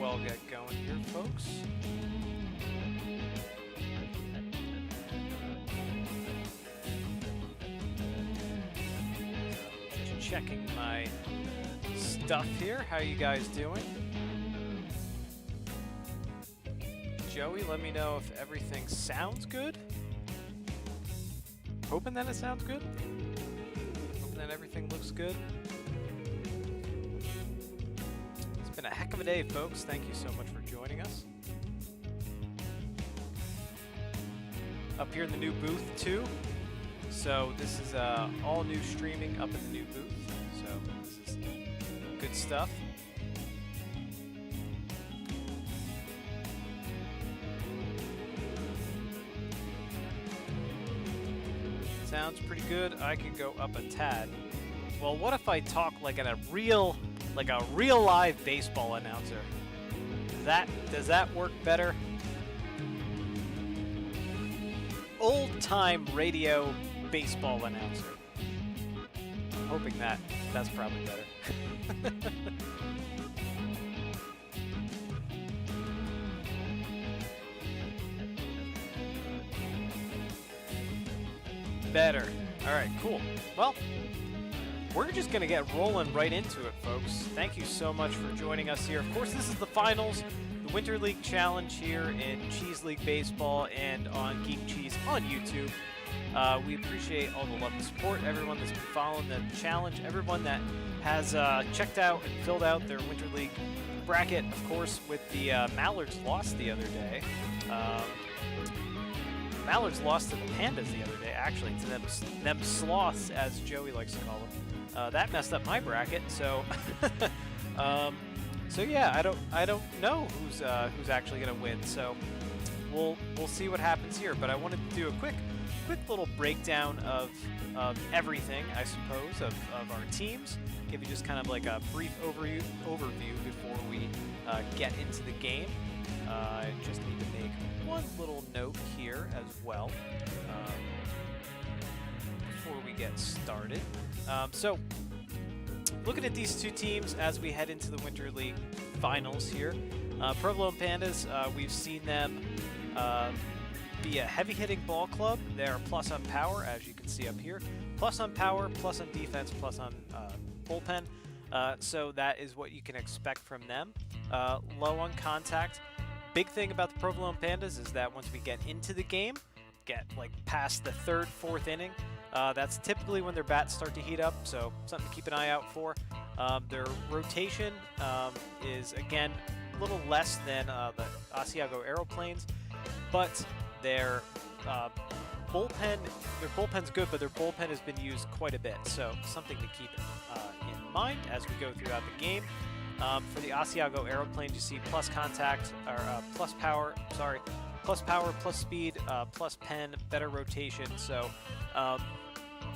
well get going here, folks. Just checking my stuff here. How you guys doing? Joey, let me know if everything sounds good. Hoping that it sounds good. Hoping that everything looks good. It's been a heck of a day, folks. Thank you so much for joining us. Up here in the new booth, too. So this is all new streaming up in the new booth. So this is good stuff. Sounds pretty good. I could go up a tad. Well, what if I talk like a real live baseball announcer? Does that work better? Old-time radio baseball announcer. I'm hoping that's probably better. Better. All right, cool. Well, we're just going to get rolling right into it, folks. Thank you so much for joining us here. Of course, this is the finals, the Winter League Challenge here in Cheese League Baseball and on Geek Cheese on YouTube. We appreciate all the love and support, everyone that's been following the challenge, everyone that has checked out and filled out their Winter League bracket, of course, with the Mallards lost the other day. Mallards lost to the Pandas the other day, actually, to them sloths, as Joey likes to call them. That messed up my bracket, so so yeah, I don't know who's actually gonna win. So we'll see what happens here. But I wanted to do a quick little breakdown of everything, I suppose, of our teams. Give you just kind of like a brief overview before we get into the game. I just need to make one little note here as well before we get started. So, looking at these two teams as we head into the Winter League Finals here. Provolone Pandas, we've seen them be a heavy-hitting ball club. They're plus on power, as you can see up here. Plus on power, plus on defense, plus on bullpen. So that is what you can expect from them. Low on contact. Big thing about the Provolone Pandas is that once we get into the game, get like past the third, fourth inning, that's typically when their bats start to heat up, so something to keep an eye out for. Their rotation is, again, a little less than the Asiago Aeroplanes, but their bullpen's good, but their bullpen has been used quite a bit, so something to keep in mind as we go throughout the game. For the Asiago Aeroplanes, you see plus contact, or plus power, plus speed, plus pen, better rotation. So,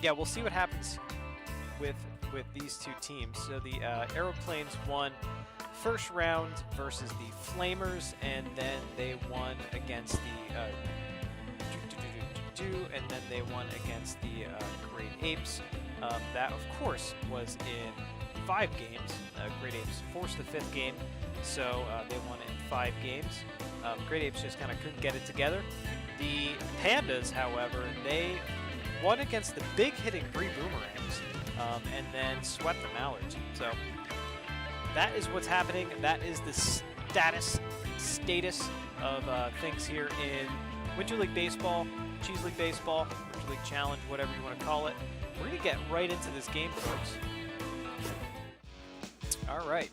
yeah, we'll see what happens with these two teams. So the Aeroplanes won first round versus the Flamers, and then they won against the and then they won against the Great Apes. That, of course, was in 5 games. Great Apes forced the 5th game, so they won in 5 games. Great Apes just kind of couldn't get it together. The Pandas, however, they won against the big hitting Bree Boomerangs and then swept the Mallards. So that is what's happening. That is the status of things here in Winter League Baseball, Cheese League Baseball, Winter League Challenge, whatever you want to call it. We're going to get right into this game, folks. All right.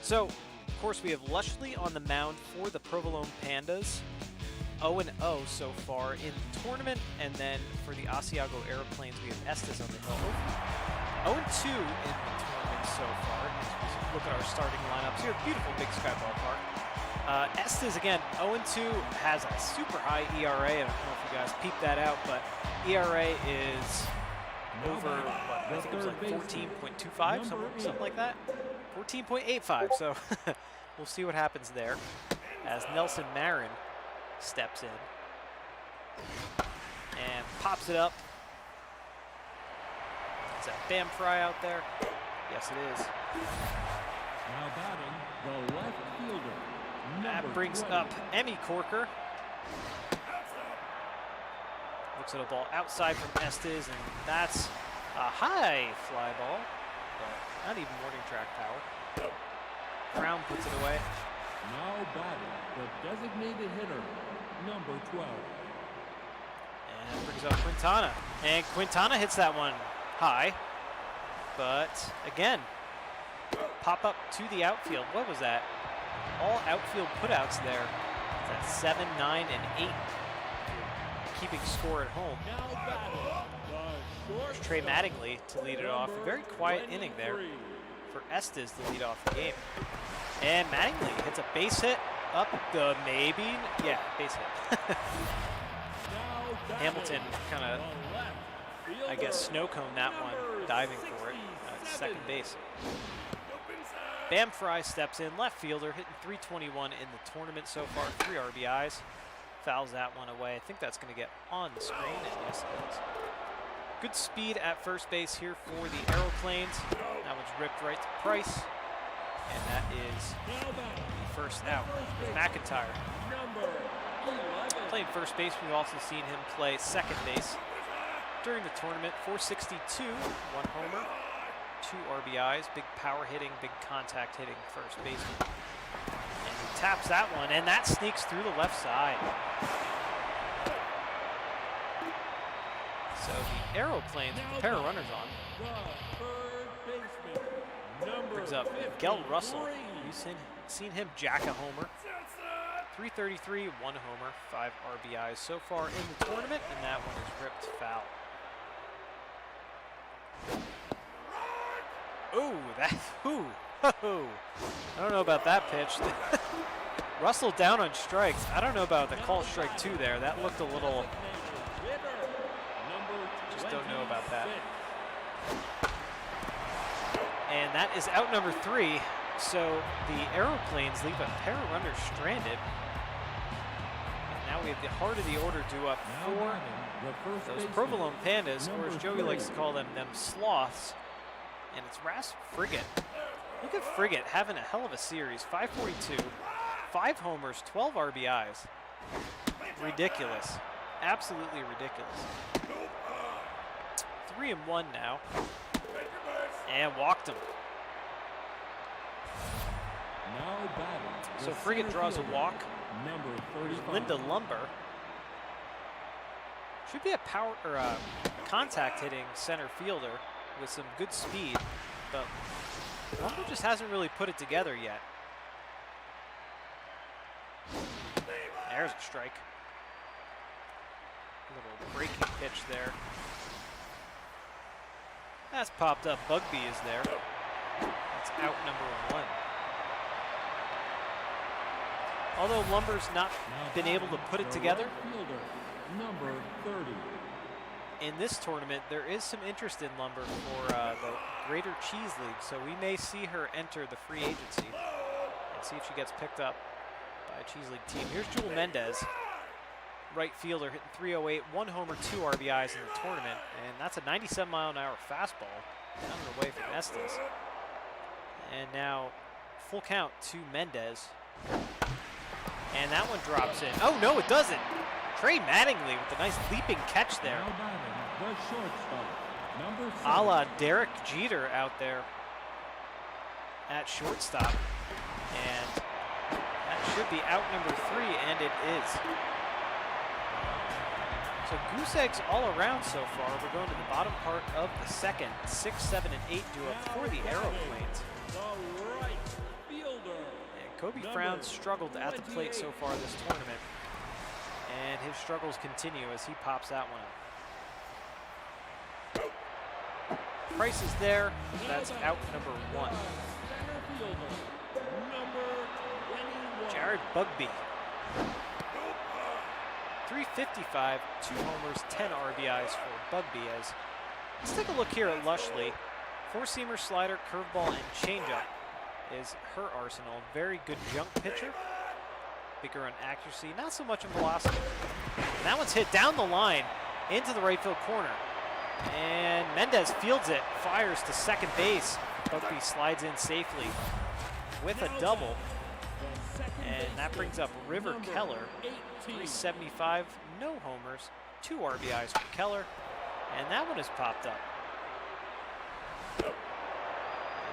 So, of course, we have Lushley on the mound for the Provolone Pandas. 0-0 so far in the tournament. And then for the Asiago Aeroplanes, we have Estes on the hill. 0-2 in the tournament so far. As we look at our starting lineups here, beautiful Big Sky Ballpark. Estes, again, 0-2, has a super high ERA. I don't know if you guys peeped that out, but ERA is over, what, I think it was like 14.25, something like that. 14.85, so we'll see what happens there as Nelson Marin steps in and pops it up. Is that Bam Fry out there? Yes, it is. Now batting, the left brings up Emmy Corker. Looks at a ball outside from Estes, and that's a high fly ball, but not even morning track power. Brown puts it away. Now batting the designated hitter, number 12. And brings up Quintana. And Quintana hits that one high, but again, pop up to the outfield. What was that? All outfield putouts there. That's 7, 9, and 8. Keeping score at home. There's Trey Mattingly to lead it off. A very quiet inning there for Estes to lead off the game. And Mattingly hits a base hit up the maybe. Yeah, base hit. Hamilton kind of, I guess, snow cone that one, diving for it at second base. Bam Fry steps in, left fielder, hitting 321 in the tournament so far, 3 RBIs. Fouls that one away. I think that's going to get on the screen, and yes it is. Good speed at first base here for the Aeroplanes. That one's ripped right to Price, and that is the first out with McIntyre. Playing first base, we've also seen him play second base during the tournament. 462, 1 homer, 2 RBIs, big power hitting, big contact hitting first baseman. And he taps that one, and that sneaks through the left side. So the Aeroplanes with a pair of runners on. Brings up Miguel Russell. You've seen him jack a homer. 333, 1 homer, 5 RBIs so far in the tournament, and that one is ripped foul. I don't know about that pitch. Russell down on strikes. I don't know about the call strike 2 there. That looked a little, just don't know about that. And that is out number 3. So the Aeroplanes leave a pair of runners stranded. And now we have the heart of the order due up for those Provolone Pandas, or as Joey likes to call them sloths. And it's Ras Frigate. Look at Frigate having a hell of a series. 542, 5 homers, 12 RBIs. Ridiculous. Absolutely ridiculous. 3-1 now. And walked him. So Frigate draws a walk. Linda Lumber. Should be a power or a contact hitting center fielder with some good speed, but Lumber just hasn't really put it together yet. There's a strike. A little breaking pitch there. That's popped up. Bugby is there. That's out number 1. Although Lumber's not been able to put it together, number 30. In this tournament, there is some interest in Lumber for the Greater Cheese League, so we may see her enter the free agency and see if she gets picked up by a Cheese League team. Here's Jewel Mendez, right fielder, hitting 308, 1 homer, 2 RBIs in the tournament, and that's a 97-mile-an-hour fastball down and away from Estes. And now full count to Mendez. And that one drops in. Oh, no, it doesn't. Trey Mattingly with a nice leaping catch there. A la Derek Jeter out there at shortstop. And that should be out number 3, and it is. So goose eggs all around so far. We're going to the bottom part of the second. 6, 7, and 8 due up for the Aeroplanes. Kobe Frown struggled at the plate so far this tournament, and his struggles continue as he pops that one up. Price is there. That's out number 1. Jared Bugby. 355, 2 homers, 10 RBIs for Bugby. As let's take a look here at Lushley. 4-seamer, slider, curveball, and changeup is her arsenal. Very good jump pitcher. Bigger on accuracy, not so much on velocity. And that one's hit down the line into the right field corner. And Mendez fields it, fires to second base. Bugby slides in safely with a double. And that brings up River Keller, 375, no homers, 2 RBIs for Keller, and that one has popped up.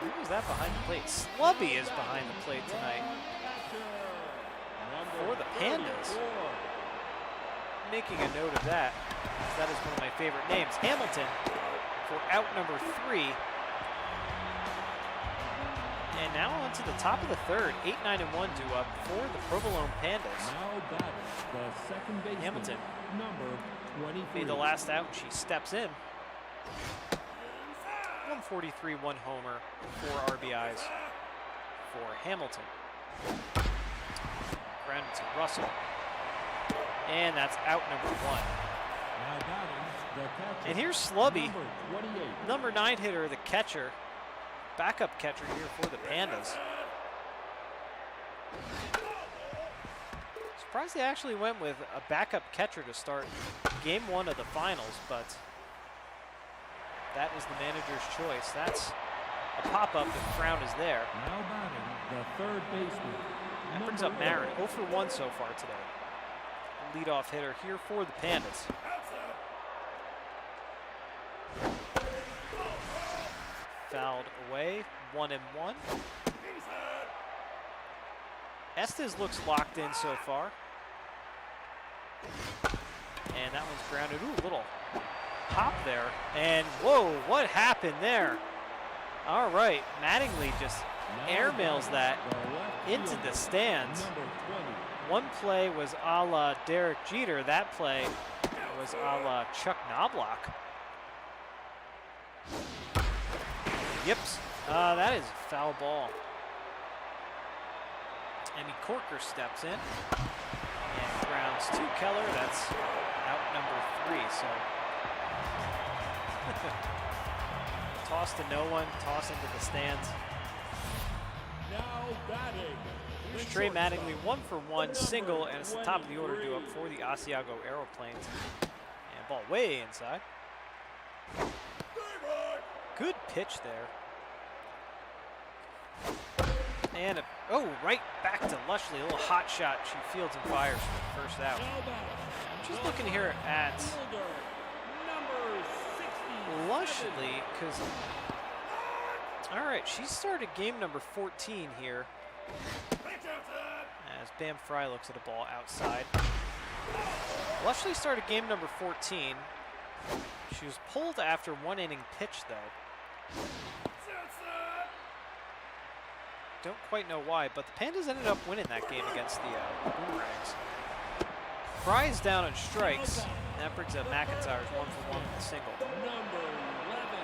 Who was that behind the plate? Slubby is behind the plate tonight for the Pandas. Making a note of that, because that is one of my favorite names. Hamilton for out number 3. And now on to the top of the third. 8-9-1 due up for the Provolone Pandas. Now batting the second baseman, Hamilton number 23. made the last out, and she steps in. 143, 1 homer, 4 RBIs for Hamilton. Grounded to Russell. And that's out number 1. Now batting the catcher, And here's Slubby, number 28. number 9 hitter, the catcher. Backup catcher here for the Pandas. Surprised they actually went with a backup catcher to start game 1 of the finals, but that was the manager's choice. That's a pop-up if Crown is there. Now batting the third baseman. That brings up Marin, 0 for 1 so far today. Leadoff hitter here for the Pandas. Fouled away, 1-1. Estes looks locked in so far. And that one's grounded. Ooh, little pop there. And whoa, what happened there? All right, Mattingly just airmails that into the stands. One play was a la Derek Jeter. That play was a la Chuck Knobloch. Yips. That is a foul ball. Emmy Corker steps in and grounds to Keller. That's out number 3. So toss to no one, toss into the stands. Now batting. There's Trey Mattingly, 1 for 1 single, and it's the top of the order due up for the Asiago Aeroplanes. And ball way inside. Good pitch there. And right back to Lushley. A little hot shot. She fields and fires for the first out. I'm just looking here at Lushley, because all right, she started game number 14 here. As Bam Fry looks at a ball outside. Lushley started game number 14. She was pulled after 1 inning pitch, though. Don't quite know why, but the Pandas ended up winning that game against the Boomerangs. Fry's down on strikes, and that brings up McIntyre's 1 for 1 with a single. Number 11.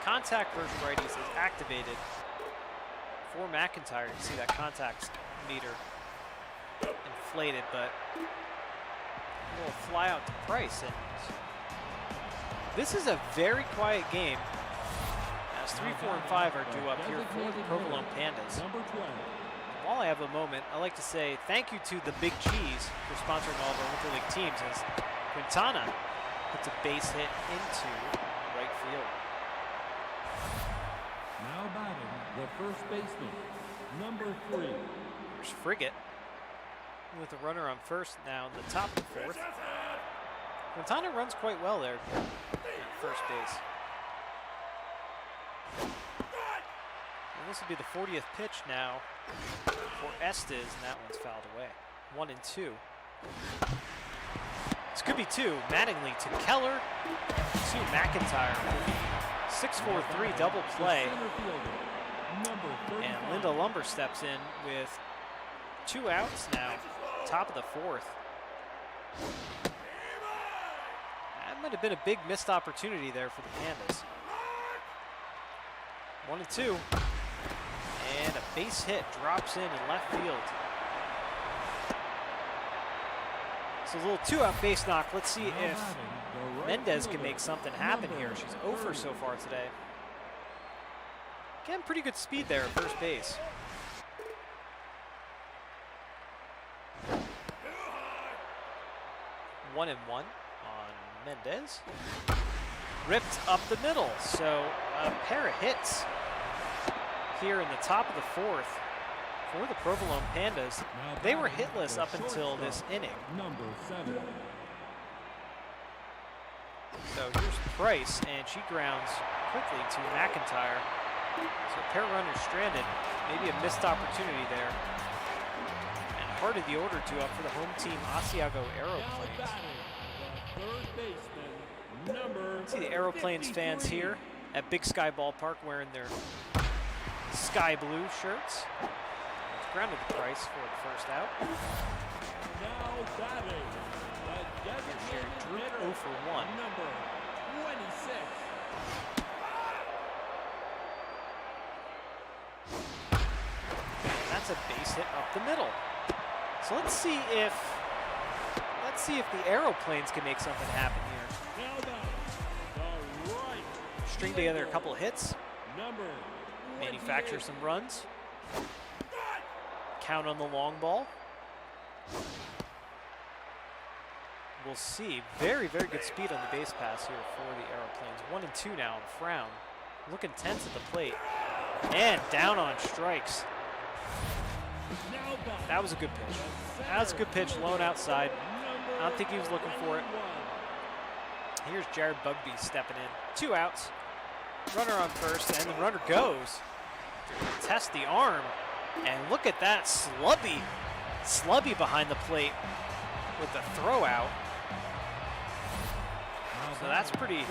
Contact versus righties is activated for McIntyre. You can see that contact meter inflated, but a little fly out to Price. And this is a very quiet game, as 3, 4, and 5 are due up here for the Provolone Pandas. Number 12. While I have a moment, I'd like to say thank you to the Big Cheese for sponsoring all of our Winter League teams, as Quintana puts a base hit into right field. Now batting the first baseman, number 3. There's Frigate with a runner on first now in the top of the 4th. Quintana runs quite well there at first base. And this will be the 40th pitch now for Estes, and that one's fouled away. 1 and 2. This could be 2. Mattingly to Keller to McIntyre. 6-4-3 double play. And Linda Lumber steps in with 2 outs now. Top of the 4th. That might have been a big missed opportunity there for the Pandas. 1 and 2. And a base hit drops in left field. So a little 2-out base knock. Let's see if Mendez can make something happen here. She's 0 for so far today. Again, pretty good speed there at first base. One and 1 on Mendez. Ripped up the middle. So a pair of hits here in the top of the 4th for the Provolone Pandas. They were hitless up until this inning. Number 7. So here's Price, and she grounds quickly to McIntyre. So a pair of runners stranded. Maybe a missed opportunity there. And hearted the order to up for the home team, Asiago Aeroplanes. Third baseman, number See the Aeroplanes fans here at Big Sky Ballpark wearing their sky blue shirts. It's grounded to Price for the first out. now batting. The designated Drew hitter, 0 for 1. number 26. That's a base hit up the middle. So let's see if the Aeroplanes can make something happen here. Now batting, the right String together a couple of hits, number manufacture 28. some runs, count on the long ball. We'll see. Very, very good speed on the base pass here for the Aeroplanes. 1 and 2 now on Frown. Looking tense at the plate. And down on strikes. Now batting, That was a good pitch. That was a good pitch, lone outside. I don't think he was looking for it. Here's Jared Bugby stepping in. 2 outs. Runner on first, and the runner goes. Test the arm. And look at that slubby behind the plate with the throw out. So that's pretty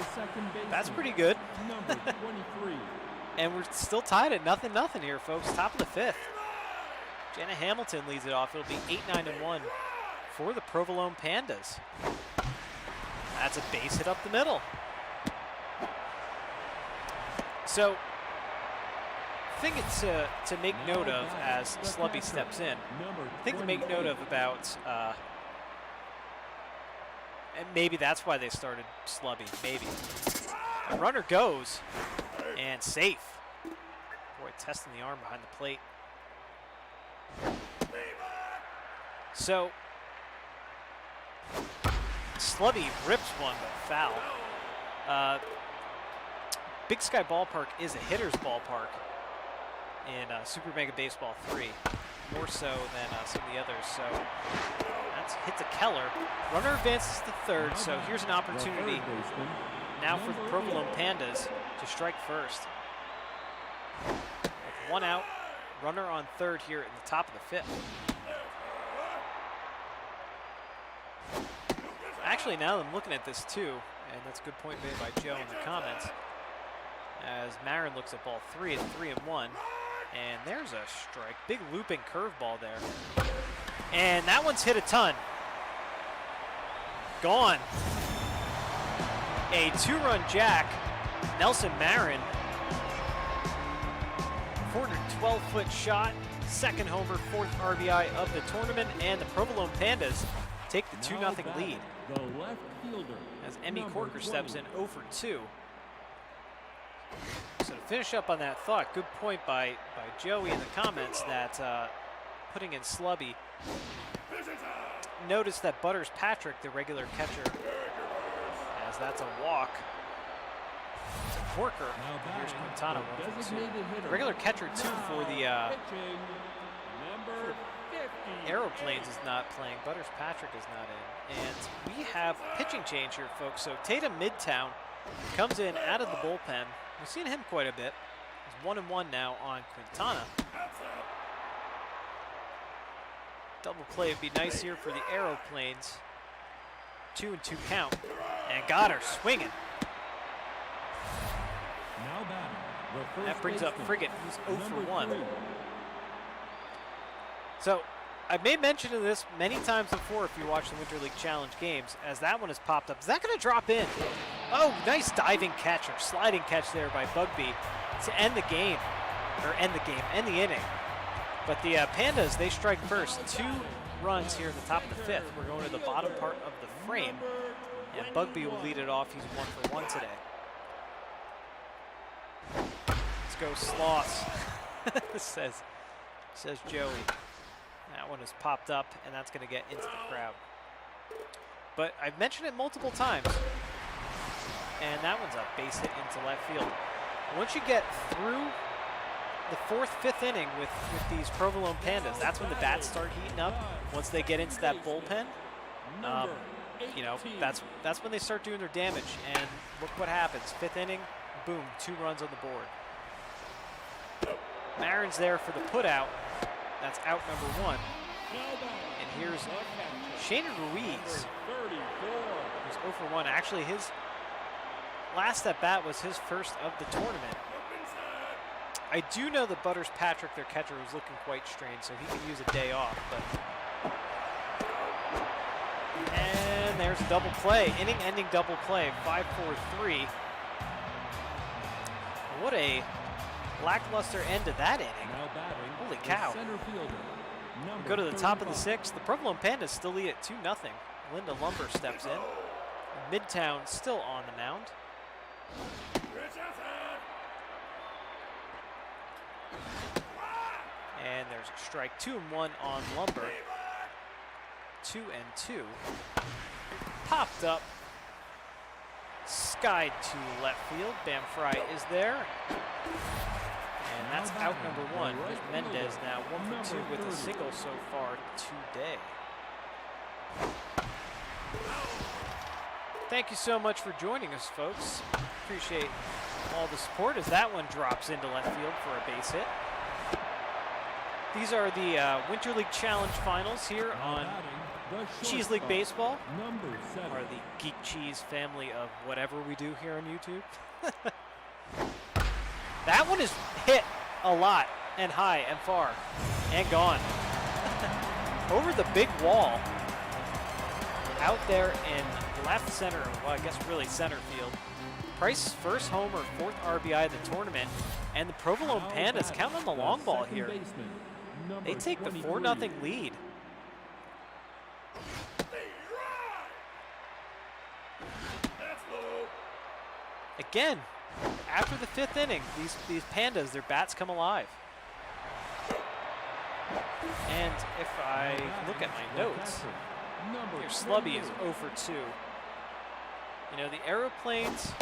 good. Number 23. And we're still tied at 0-0 here, folks. Top of the 5th. Jenna Hamilton leads it off. It'll be 8-9-1 for the Provolone Pandas. That's a base hit up the middle. So, thing to make note of as Slubby steps in. Thing to make note of about, and maybe that's why they started Slubby, maybe. The runner goes, and safe. Boy, testing the arm behind the plate. So, Slubby rips one, but foul. Big Sky Ballpark is a hitter's ballpark in Super Mega Baseball 3, more so than some of the others. So that's hit to Keller. Runner advances to third, so here's an opportunity now for the Provolone Pandas to strike first. With 1 out, runner on third here in the top of the 5th. Actually, now that I'm looking at this too, and that's a good point made by Joe in the comments, as Marin looks at ball 3 at 3-1, and there's a strike. Big looping curveball there. And that one's hit a ton. Gone. A 2-run jack. Nelson Marin. 412-foot shot. Second homer, 4th RBI of the tournament, and the Provolone Pandas take the 2-0 lead. The left fielder, As Emmy number Corker steps 20. in 0 for 2. So to finish up on that thought, good point by Joey in the comments that putting in Slubby. Notice that Butters Patrick, the regular catcher, as that's a walk. To Corker. Now Here's batting, Quintana. the 1 for 2. designated hitter, Regular catcher too for the pitching, number 50. Aeroplanes is not playing. Butters Patrick is not in. And we have a pitching change here, folks. So Tatum Midtown comes in out of the bullpen. We've seen him quite a bit. He's 1-1 now on Quintana. Double play would be nice here for the Aeroplanes. 2-2 count. And got her swinging. Now batting, the first That brings up baseman, Frigate, who's 0 for number 1. 3. So I've made mention of this many times before if you watch the Winter League Challenge games, as that one has popped up. Is that going to drop in? Oh, nice diving catch or sliding catch there by Bugby to end the game, end the inning. But the Pandas, they strike first. 2 runs here in the top of the 5th. We're going to the bottom part of the frame, and Bugby will lead it off. He's 1 for 1 today. Let's go Sloss, says Joey. That one has popped up, and that's going to get into the crowd. But I've mentioned it multiple times, and that one's a base hit into left field. Once you get through the fourth, fifth inning with these Provolone Pandas. That's when the bats start heating up. Once they get into that bullpen, you know, that's when they start doing their damage. And look what happens. Fifth inning, boom, 2 runs on the board. Marin's there for the putout. That's out number 1. And here's Shane Ruiz, who's 0 for 1. Actually, his last at bat was his first of the tournament. I do know that Butters Patrick, their catcher, was looking quite strained, so he could use a day off. But and there's a double play, inning-ending double play, 5-4-3. What a lackluster end to that inning. Holy cow. We go to the top of the 6th. The Provolone Pandas still lead at 2-0. Linda Lumber steps in. Midtown still on the mound. And there's a strike. 2-1 on Lumber. 2-2. Popped up. Skied to left field. Bam Fry is there. And that's out number 1. Here's Mendez now 1 for 2 with a single so far today. Thank you so much for joining us, folks. Appreciate all the support as that one drops into left field for a base hit. These are the Winter League Challenge finals here on Cheese League Baseball, or the Geek Cheese family of whatever we do here on YouTube. That one is hit a lot and high and far and gone. Over the big wall out there in left center, well, I guess really center field. Price's first homer, 4th RBI of the tournament, and the Provolone Pandas counting on the long ball here. They take the 4-0 lead. Again, after the 5th inning, these Pandas, their bats come alive. And if I look at my notes, here Slubby is 0 for 2. You know, the Aeroplanes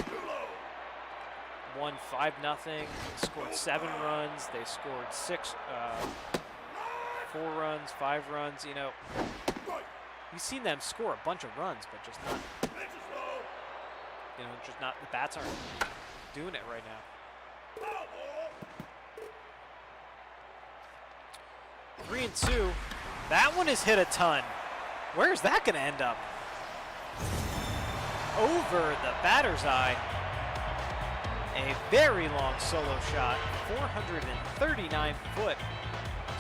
won 5-0. They scored 7 runs. They scored 4 runs, 5 runs. You know, you've seen them score a bunch of runs, but just not. You know, just not. The bats aren't doing it right now. 3-2. That one is hit a ton. Where's that going to end up? Over the batter's eye. A very long solo shot. 439 foot.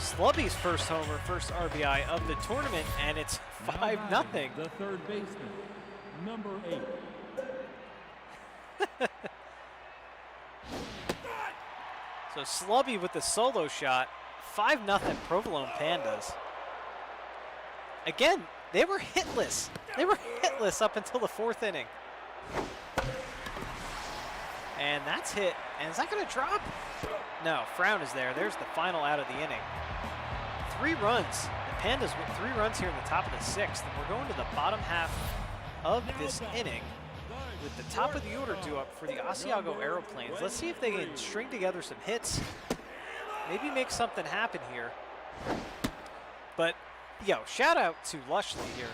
Slubby's first homer, first RBI of the tournament, and it's 5-0. The third baseman, number 8. So Slubby with the solo shot. 5-0 Provolone Pandas. Again, they were hitless. They were hitless up until the 4th inning. And that's hit. And is that going to drop? No, Frown is there. There's the final out of the inning. 3 runs. The Pandas with 3 runs here in the top of the 6th. And we're going to the bottom half of this inning with the top of the order due up for the Asiago Aeroplanes. Let's see if they can string together some hits. Maybe make something happen here. But, yo, shout out to Lushley here.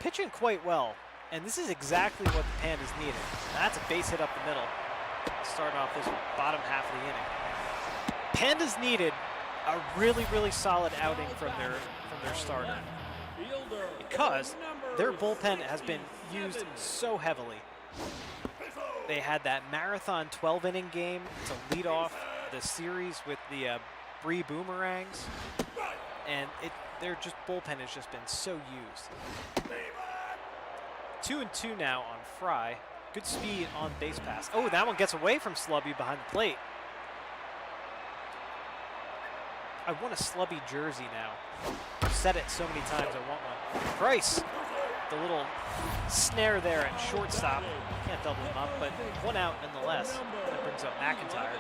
Pitching quite well. And this is exactly what the Pandas needed. Now that's a base hit up the middle. Starting off this bottom half of the inning. Pandas needed a really, really solid outing from their starter. Because their bullpen has been used so heavily. They had that marathon 12-inning game to lead off the series with the Bree Boomerangs. And their bullpen has just been so used. 2-2 now on Fry. Good speed on base pass. Oh, that one gets away from Slubby behind the plate. I want a Slubby jersey now. I've said it so many times, I want one. Price, the little snare there at shortstop. Can't double him up, but 1 out nonetheless. That brings up McIntyre.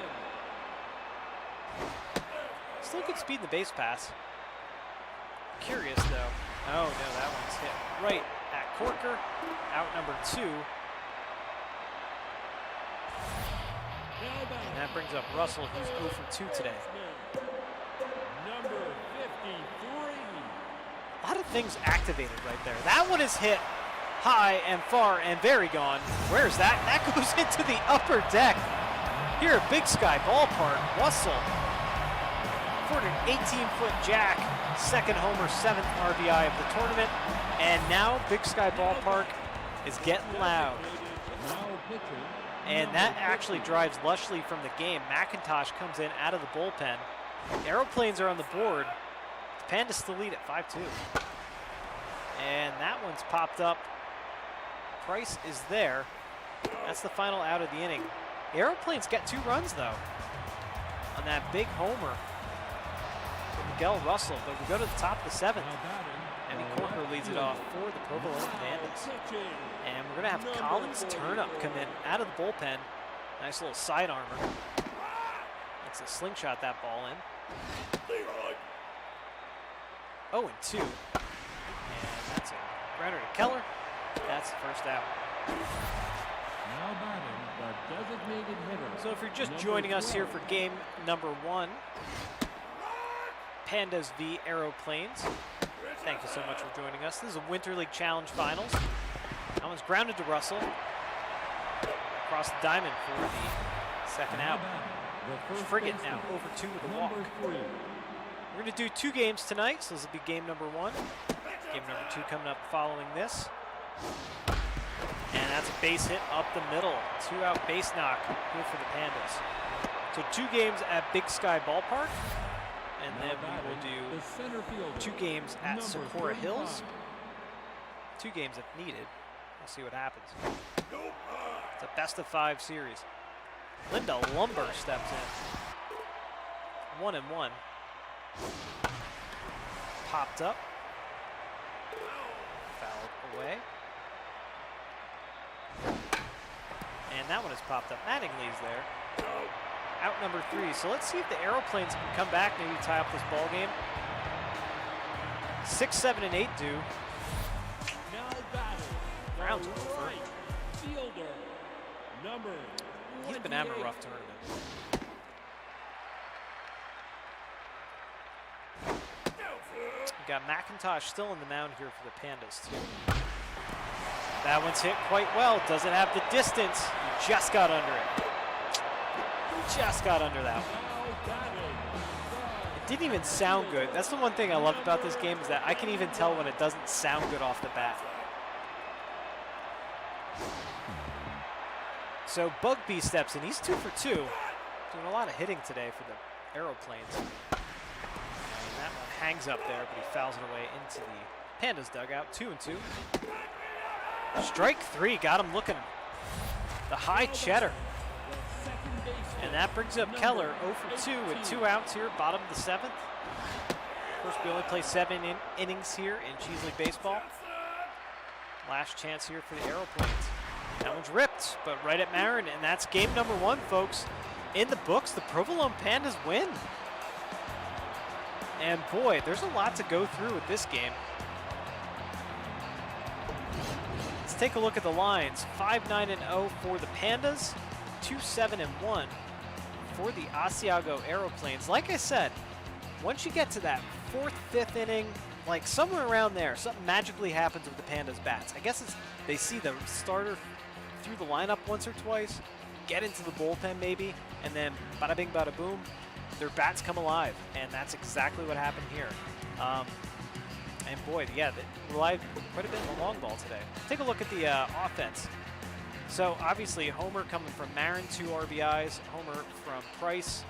Still good speed in the base pass. Curious though. Oh no, that one's hit right at Corker. Out number 2. And that brings up Russell, who's 0 for 2 today. Number 53. A lot of things activated right there. That one is hit high and far and very gone. Where's that? That goes into the upper deck here at Big Sky Ballpark. Russell for an 18-foot jack, second homer, 7th RBI of the tournament. And now Big Sky Ballpark is getting loud. And that actually drives Lushley from the game. McIntosh comes in out of the bullpen. Aeroplanes are on the board. The Pandas still lead at 5-2. And that one's popped up. Price is there. That's the final out of the inning. Aeroplanes get 2 runs, though, on that big homer from Miguel Russell. But we go to the top of the 7th. Emmy Corker leads it off for the Provolone Pandas. And we're going to have Collins Turnup come in out of the bullpen. Nice little side armor. It's a slingshot that ball in. 0-2. And that's a grounder to Keller. That's the first out. Now batting the designated hitter. So if you're just joining us here for game number 1, Pandas v Aeroplanes, thank you so much for joining us. This is a Winter League Challenge Finals. That one's grounded to Russell. Across the diamond for the second out. Frigate now over 2 with a walk. We're going to do 2 games tonight, so this will be game number 1. Game number 2 coming up following this. And that's a base hit up the middle. 2-out base knock here for the Pandas. So 2 games at Big Sky Ballpark. And then we will do 2 games at Socorro Hills. 2 games if needed. We'll see what happens. It's a best-of-5 series. Linda Lumber steps in. 1-1. Popped up. Fouled away. And that one has popped up. Mattingly's there. Out number 3. So let's see if the Aeroplanes can come back, maybe tie up this ball game. 6, 7, and 8 do. Rounds over. He's been having a rough tournament. We got McIntosh still in the mound here for the Pandas too. That one's hit quite well. Doesn't have the distance. He just got under it. Just got under that one. It didn't even sound good. That's the one thing I love about this game, is that I can even tell when it doesn't sound good off the bat. So Bugbee steps in. He's 2 for 2. Doing a lot of hitting today for the Aeroplanes. And that one hangs up there, but he fouls it away into the Pandas dugout. 2-2. Strike 3. Got him looking. The high cheddar. And that brings up Keller 0 for 2 with 2 outs here, bottom of the 7th. Of course, we only play 7 innings here in Cheesley baseball. Last chance here for the Aeroplanes. That one's ripped, but right at Marin, and that's game number 1, folks. In the books, the Provolone Pandas win. And boy, there's a lot to go through with this game. Let's take a look at the lines. 5-9-0 for the Pandas, 2-7-1 for the Asiago Aeroplanes. Like I said, once you get to that 4th, 5th inning, like somewhere around there, something magically happens with the Pandas bats. I guess it's they see the starter through the lineup once or twice, get into the bullpen maybe, and then bada bing, bada boom, their bats come alive, and that's exactly what happened here. And boy, yeah, they relied quite a bit on the long ball today. Take a look at the offense. So obviously, homer coming from Marin, 2 RBIs. Homer from Price,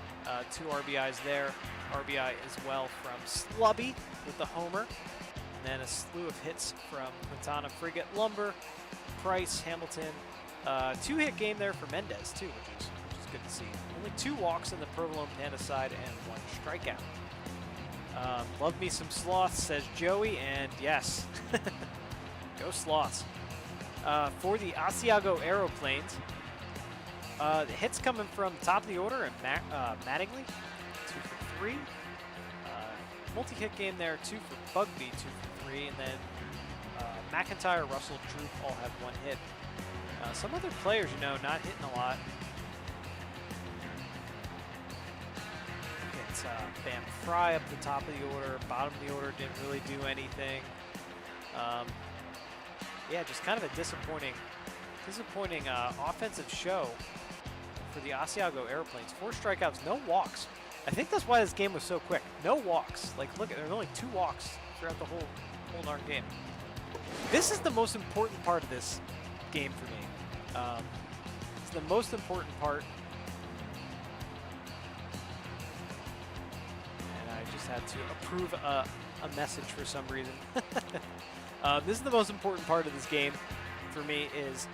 2 RBIs there. RBI as well from Slubby with the homer. And then a slew of hits from Quintana, Frigate, Lumber, Price, Hamilton. 2-hit game there for Mendez too, which is good to see. Only 2 walks on the Provolone Panda side and 1 strikeout. Love me some Sloths, says Joey, and yes, go Sloths. For the Asiago Aeroplanes, the hits coming from the top of the order, and Mattingly, 2 for 3. Multi-hit game there, 2 for Bugbee, 2 for 3, and then McIntyre, Russell, Droop all have 1 hit. Some other players, not hitting a lot. Bam Fry up the top of the order. Bottom of the order didn't really do anything. Yeah, just kind of a disappointing offensive show for the Asiago Aeroplanes. 4 strikeouts, no walks. I think that's why this game was so quick. No walks. Like, look, there's only 2 walks throughout the whole darn game. This is the most important part of this game for me. It's the most important part. And I just had to approve a message for some reason. This is the most important part of this game for me is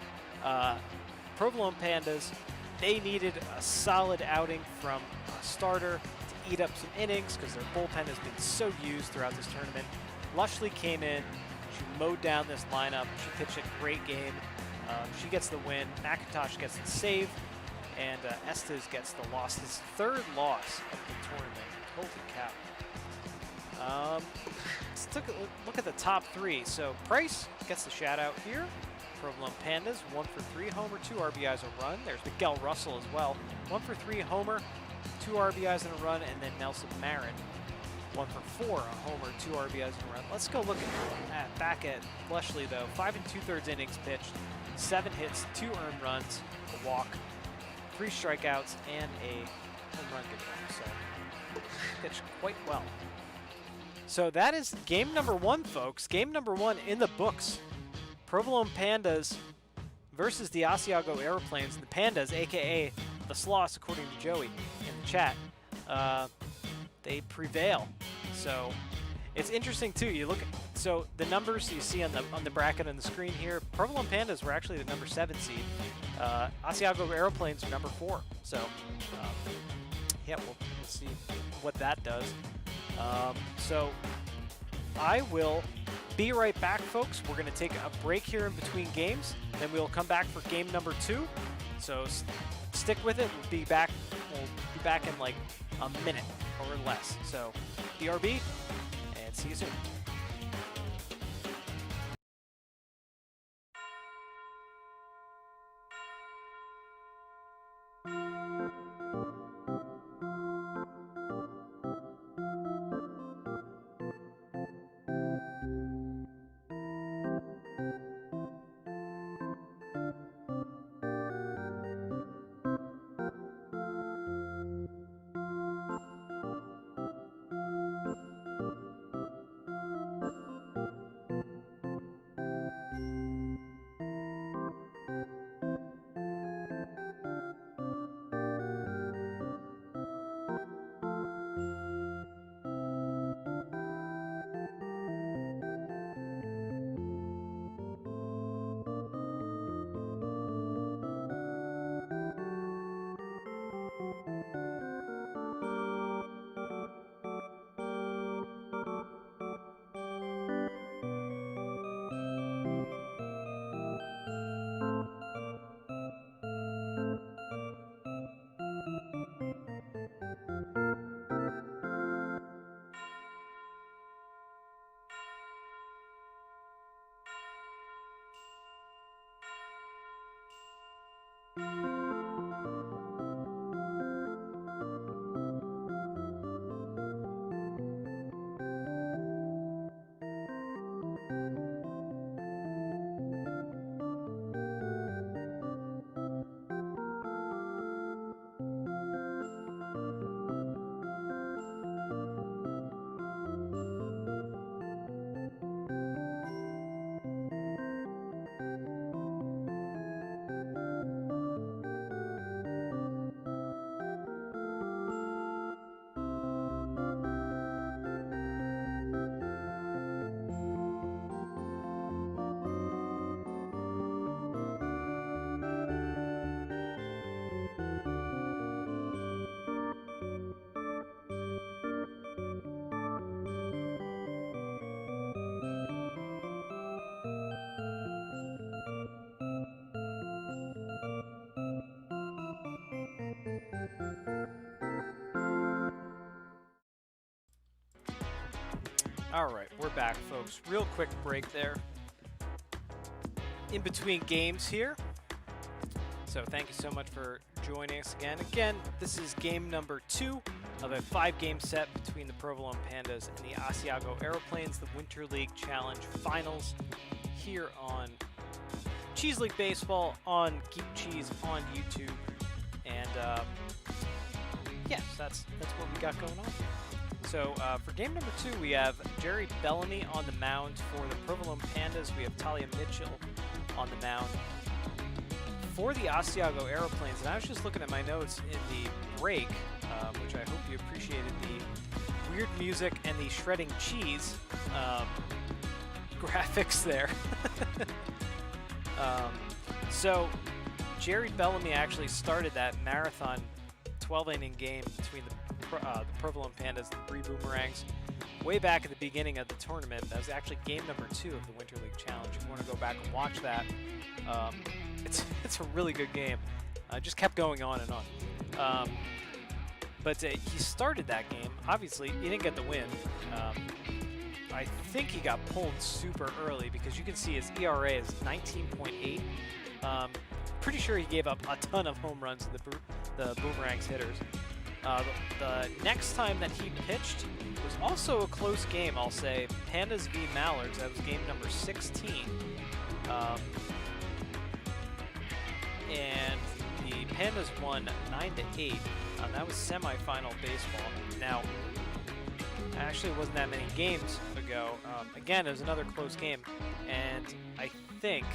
Provolone Pandas. They needed a solid outing from a starter to eat up some innings because their bullpen has been so used throughout this tournament. Lushley came in. She mowed down this lineup. She pitched a great game. She gets the win. McIntosh gets the save. And Estes gets the loss. His 3rd loss of the tournament. Holy cow. Let's take a look at the top 3. So Price gets the shout out here. Provolone Pandas, 1 for 3 homer, 2 RBIs a run. There's Miguel Russell as well. 1 for 3 homer, 2 RBIs and a run, and then Nelson Marin, 1 for 4 a homer, 2 RBIs and a run. Let's go look back at Lushley though. 5 2/3 innings pitched, 7 hits, 2 earned runs, a walk, 3 strikeouts, and a home run given. So pitched quite well. So that is game number 1, folks. Game number 1 in the books. Provolone Pandas versus the Asiago Aeroplanes. The Pandas, a.k.a. the Sloths, according to Joey in the chat, they prevail. So it's interesting, too. You look at, so the numbers you see on the bracket on the screen here, Provolone Pandas were actually the number 7 seed. Asiago Aeroplanes are number 4. So, yeah, we'll see what that does. So I will be right back, folks. We're going to take a break here in between games. Then we'll come back for game number 2. So stick with it. We'll be back in like a minute or less. So BRB, and see you soon. All right, we're back, folks. Real quick break there in between games here. So thank you so much for joining us again. Again, this is game number 2 of a 5-game set between the Provolone Pandas and the Asiago Aeroplanes, the Winter League Challenge Finals, here on Cheese League Baseball, on Geek Cheese, on YouTube. And yes, that's what we got going on here. So for game number 2, we have Jerry Bellamy on the mound for the Provolone Pandas. We have Talia Mitchell on the mound for the Asiago Aeroplanes. And I was just looking at my notes in the break, which I hope you appreciated the weird music and the shredding cheese graphics there. So Jerry Bellamy actually started that marathon 12-inning game between the Provolone Pandas and the Bree Boomerangs way back at the beginning of the tournament. That was actually game number 2 of the Winter League Challenge. If you want to go back and watch that, it's a really good game. Just kept going on and on. But he started that game. Obviously, he didn't get the win. I think he got pulled super early because you can see his ERA is 19.8. Pretty sure he gave up a ton of home runs to the Boomerangs hitters. The next time that he pitched was also a close game, I'll say. Pandas v. Mallards. That was game number 16. And the Pandas won 9-8. That was semifinal baseball. Now, actually, it wasn't that many games ago. Again, it was another close game, and I think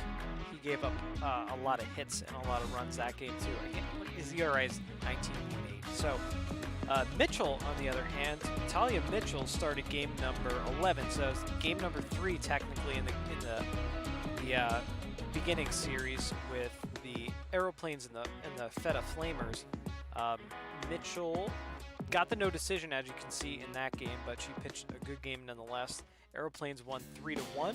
he gave up a lot of hits and a lot of runs that game too. Again, his ERA is 19.8. So Mitchell, on the other hand, Talia Mitchell started game number 11. So it was game number 3 technically in the beginning series with the Aeroplanes and the Feta Flamers. Mitchell got the no decision, as you can see in that game, but she pitched a good game nonetheless. Aeroplanes won 3-1.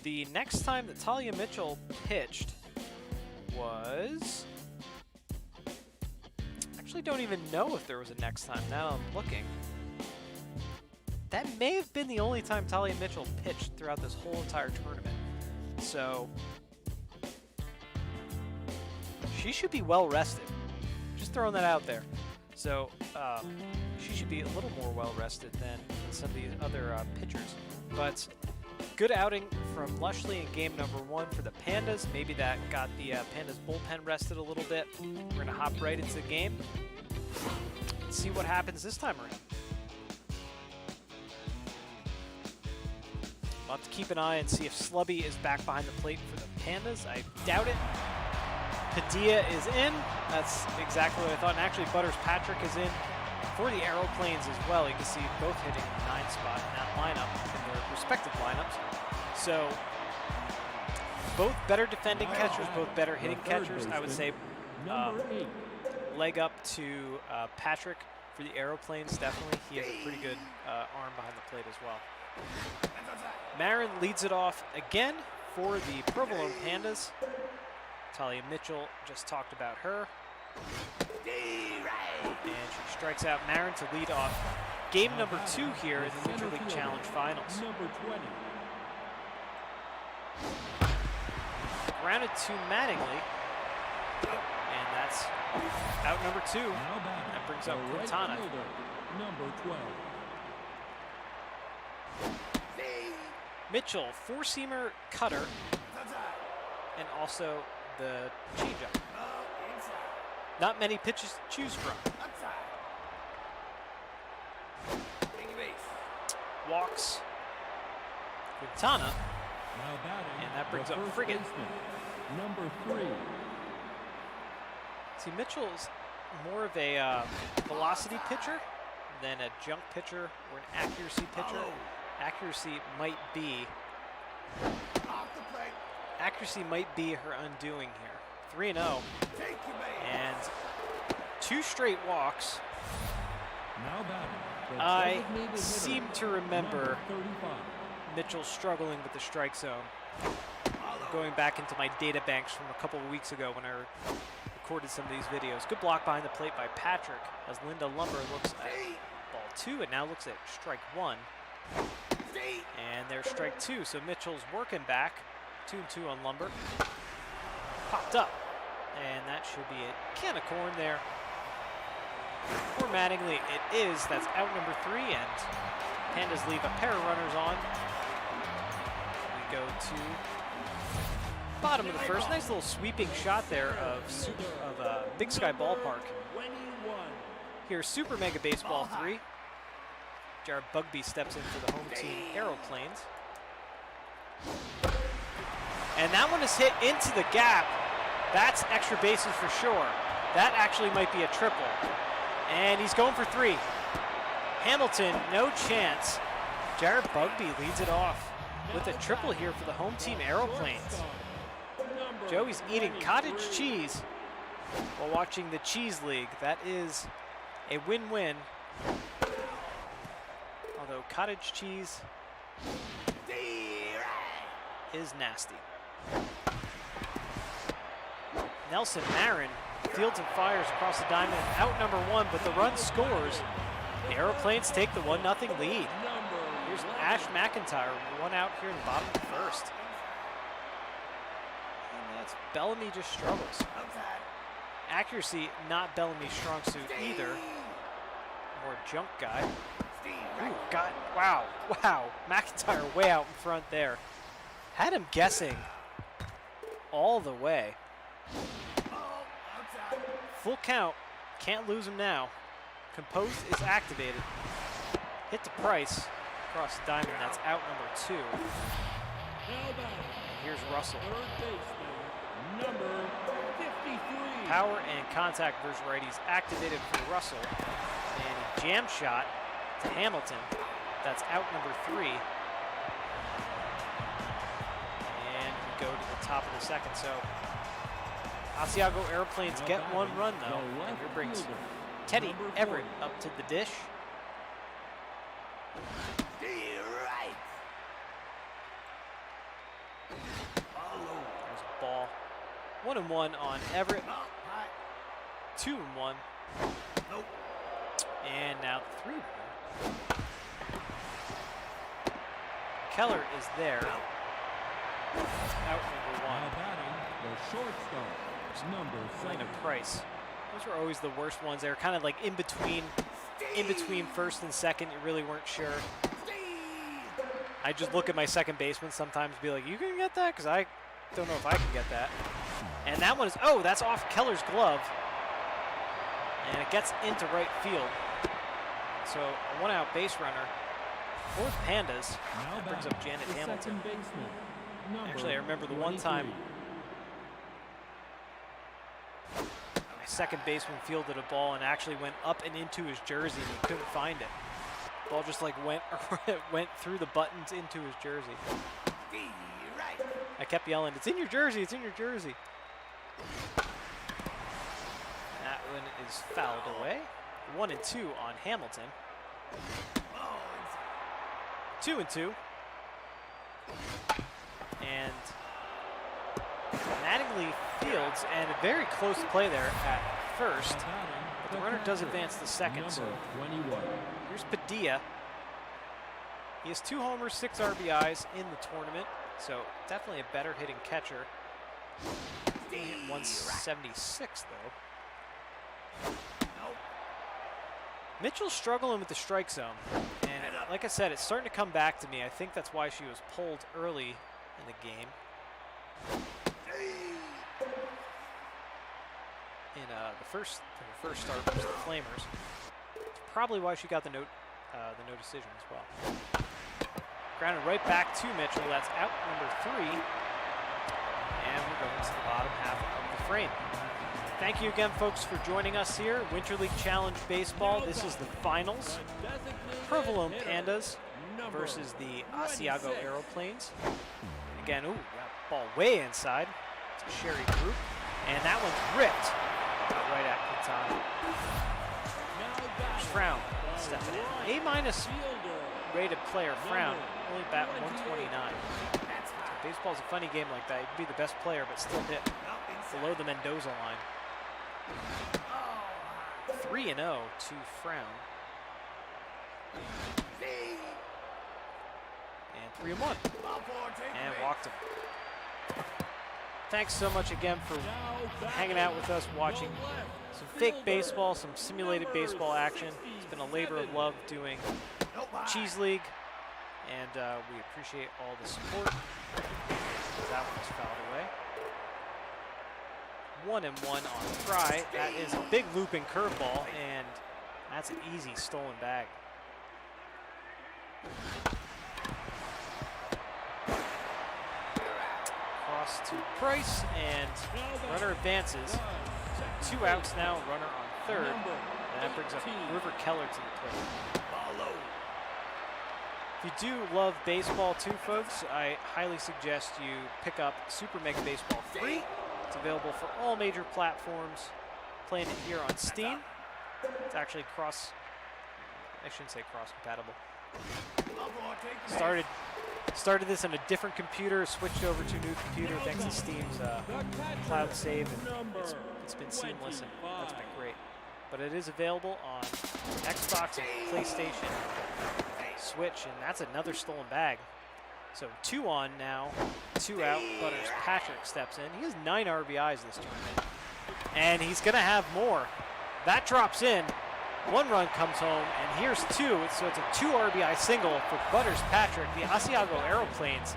The next time that Talia Mitchell pitched was... Actually don't even know if there was a next time. Now I'm looking. That may have been the only time Talia Mitchell pitched throughout this whole entire tournament. So she should be well rested. Just throwing that out there. So she should be a little more well rested than some of these other pitchers. But good outing from Lushley in game number 1 for the Pandas. Maybe that got the Pandas bullpen rested a little bit. We're going to hop right into the game and see what happens this time around. We'll have to keep an eye and see if Slubby is back behind the plate for the Pandas. I doubt it. Padilla is in. That's exactly what I thought. And actually, Butters Patrick is in for the Aeroplanes as well. You can see both hitting the 9 spot in that lineup, in their respective lineups. So, both better defending catchers, both better hitting catchers. I would say leg up to Patrick for the Aeroplanes, definitely. He has a pretty good arm behind the plate as well. Marin leads it off again for the Provolone Pandas. Talia Mitchell, just talked about her. And she strikes out Marin to lead off game number 2 here in the Winter League Challenge Finals. Grounded to Mattingly. And that's out number 2. That brings up Quintana. Number 12. Mitchell, 4-seamer cutter, and also the changeup. Not many pitches to choose from. Walks Quintana, and that brings up Frigate. Number 3. See, Mitchell's more of a velocity pitcher than a junk pitcher or an accuracy pitcher. Accuracy might be her undoing here. 3-0, and 2 straight walks. I seem to remember Mitchell struggling with the strike zone. Going back into my data banks from a couple of weeks ago when I recorded some of these videos. Good block behind the plate by Patrick as Linda Lumber looks at ball 2 and now looks at strike 1. And there's strike 2, so Mitchell's working back. 2-2 on Lumber. Popped up, and that should be a can of corn there. For Mattingly, it is. That's out number 3, and Pandas leave a pair of runners on. We go to bottom of the first. Nice little sweeping shot there of Big Sky Ballpark. Here's Super Mega Baseball 3. Jared Bugby steps in for the home team Aeroplanes. And that one is hit into the gap. That's extra bases for sure. That actually might be a triple. And he's going for 3. Hamilton, no chance. Jared Bugby leads it off with a triple here for the home team Aeroplanes. Joey's eating cottage cheese while watching the Cheese League. That is a win-win. Although cottage cheese is nasty. Nelson Marin fields and fires across the diamond, out number 1, but the run scores. The Aeroplanes take the 1-0 lead. Here's Ash McIntyre, 1 out here in the bottom of the first. And that's Bellamy just struggles. Accuracy, not Bellamy's strong suit either. More junk guy. Ooh, wow. McIntyre way out in front there. Had him guessing all the way. Full count, can't lose him now. Composed is activated. Hit to Price across the diamond, that's out number 2. And here's Russell. Number 53. Power and contact versus righties activated for Russell. And a jam shot to Hamilton, that's out number 3. And we go to the top of the second, so Asiago Aeroplanes get 1 run though, and here brings Teddy Everett up to the dish. There's a ball. 1-1 on Everett. 2-1. And now 3-1. Keller is there. Out number 1. The shortstop, number 7. Price. Those were always the worst ones. They were kind of like in between first and second. You really weren't sure. I just look at my second baseman sometimes and be like, you can get that? Because I don't know if I can get that. And that one is, oh, that's off Keller's glove. And it gets into right field. So a 1-out base runner for the Pandas. That brings up Janet Hamilton. Actually, I remember the one time my second baseman fielded a ball and actually went up and into his jersey and he couldn't find it. The ball just like went through the buttons into his jersey. I kept yelling, it's in your jersey, it's in your jersey. That one is fouled away. 1-2 on Hamilton. 2-2. And Mattingly fields, and a very close play there at first. But the runner does advance to second, so here's Padilla. He has 2 homers, 6 RBIs in the tournament, so definitely a better hitting catcher. He hit 176 though. Mitchell's struggling with the strike zone, and like I said, it's starting to come back to me. I think that's why she was pulled early in the game. In the first start versus the Flamers. It's probably why she got the no decision as well. Grounded right back to Mitchell. That's out number 3. And we're going to the bottom half of the frame. Thank you again, folks, for joining us here. Winter League Challenge Baseball. This is the finals. Provolone Pandas versus the Asiago Aeroplanes. Again, ooh, that ball way inside. It's a Sherry group. And that one's ripped right at Quintana. Frown stepping in. A- rated player, Frown, only bat 129. So baseball's a funny game like that. You can be the best player, but still hit below the Mendoza line. 3-0 to Frown. And 3-1. And walked him. thanks so much again for hanging out with us, watching some fake baseball, some simulated baseball action. It's been a labor of love doing Cheese League, and we appreciate all the support. That one's fouled away. 1-1 on Fry. That is a big looping curveball, and that's an easy stolen bag. Cross to Price, and runner advances. So 2 outs now, runner on third, and that brings up River Keller to the plate. If you do love baseball too, folks, I highly suggest you pick up Super Mega Baseball 3. It's available for all major platforms. Playing it here on Steam. It's actually I shouldn't say cross-compatible. Started this on a different computer, switched over to a new computer thanks to Steam's cloud save, and it's been seamless, and that's been great. But it is available on Xbox and PlayStation, Switch, and that's another stolen bag. So 2 on now, 2 out. Butters Patrick steps in. He has 9 RBIs this tournament, and he's going to have more. That drops in. 1 run comes home, and here's 2. So it's a 2 RBI single for Butters Patrick. The Asiago Aeroplanes,